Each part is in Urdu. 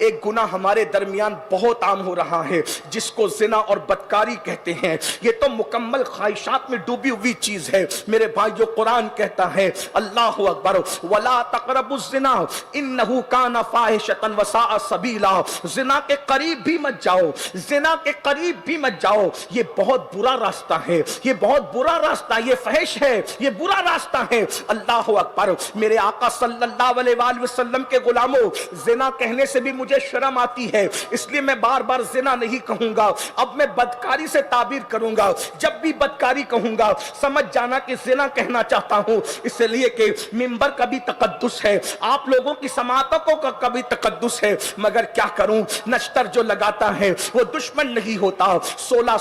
ایک گناہ ہمارے درمیان بہت عام ہو رہا ہے جس کو زنا اور بدکاری کہتے ہیں. یہ تو مکمل خواہشات میں ڈوبی ہوئی چیز ہے. میرے بھائیو قرآن کہتا ہے اللہ اکبر ولا تقربوا الزنا انه كان فاحشة وساء سبیلا. زنا کے قریب بھی مت جاؤ, زنا کے قریب بھی مت جاؤ, یہ بہت برا راستہ ہے, یہ بہت برا راستہ, یہ فحش ہے, یہ برا راستہ ہے. اللہ اکبر. میرے آقا صلی اللہ علیہ وآلہ وسلم کے غلاموں, زنا کہنے سے بھی مجھے شرم آتی ہے, اس لیے میں بار بار زنا نہیں کہوں گا, اب میں بدکاری سے تعبیر کروں گا. جب بھی بدکاری کہوں گا سمجھ جانا کہ زنا کہنا چاہتا ہوں, اس لیے کہ منبر کا بھی تقدس ہے, آپ لوگوں کی سماعتوں کا بھی تقدس ہے. مگر کیا کروں, نشتر جو لگاتا ہے وہ دشمن نہیں ہوتا. 16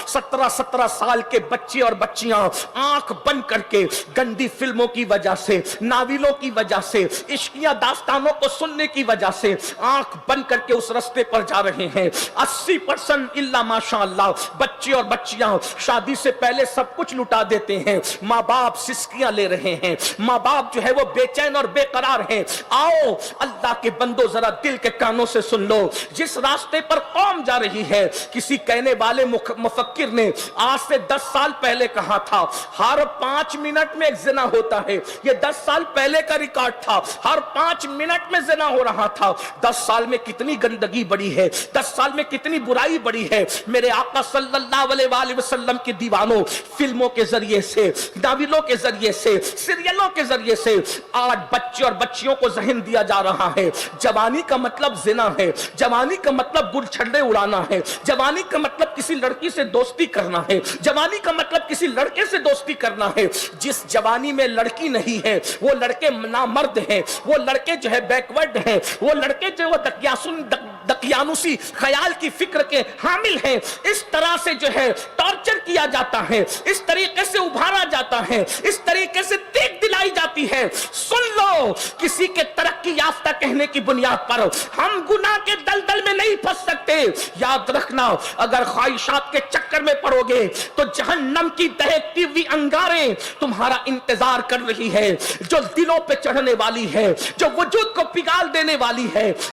17 سال کے بچے اور بچیاں آنکھ بند کر کے گندی فلموں کی وجہ سے, ناولوں کی وجہ سے, عشقیہ داستانوں کو سننے کی وجہ سے آنکھ بند کر کے اس رستے پر جا رہے ہیں. 80% الا ماشاء اللہ بچے اور بچیاں شادی سے پہلے سب کچھ لٹا دیتے ہیں. ماں باپ سسکیاں لے رہے ہیں, ماں باپ جو ہے وہ بے چین اور بے قرار ہیں. آؤ اللہ کے بندو ذرا دل کے کانوں سے سن لو, جس راستے پر قوم جا رہی ہے, کسی کہنے والے مفکر نے آج سے 10 سال پہلے کہا تھا ہر 5 منٹ میں ایک زنا ہوتا ہے. یہ 10 سال پہلے کا ریکارڈ تھا, ہر 5 منٹ میں زنا ہو رہا تھا. 10 سال میں کتنی گندگی بڑی ہے, 10 سال میں کتنی برائی بڑی ہے. میرے آقا صلی اللہ علیہ وآلہ وسلم کے دیوانوں, فلموں کے ذریعے سے, ناولوں کے ذریعے سے, سیریلوں کے ذریعے سے آج بچے اور بچیوں کو ذہن دیا جا رہا ہے جوانی کا مطلب زنا ہے, جوانی کا مطلب گل چھڑے اڑانا ہے, جوانی کا مطلب کسی لڑکی سے دوستی کرنا ہے, جوانی کا مطلب کسی لڑکے سے دوستی کرنا ہے. جس جوانی میں لڑکی نہیں ہے وہ لڑکے نامرد ہیں, وہ لڑکے جو ہے بیکورڈ ہیں, وہ لڑکے جو ہے دقیانوسی خیال کی فکر کے حامل ہیں. اس طرح سے جو ہے ٹارچر کیا جاتا ہے, اس طریقے سے ابھارا جاتا ہے, اس طریقے سے دیکھ دلائی جاتی ہے. سن لو, کسی کے ترقی یافتہ کہنے کی بنیاد پر ہم گناہ کے دلدل میں نہیں پھنس سکتے. یاد رکھنا, اگر خواہشات کے چکر میں پڑو گے تو جہنم کی دہکتی ہوئی انگاریں تمہارا انتظار کر رہی ہے, جو دلوں پہ چڑھنے والی ہے, جو وجود کو پگھال دینے والی ہے.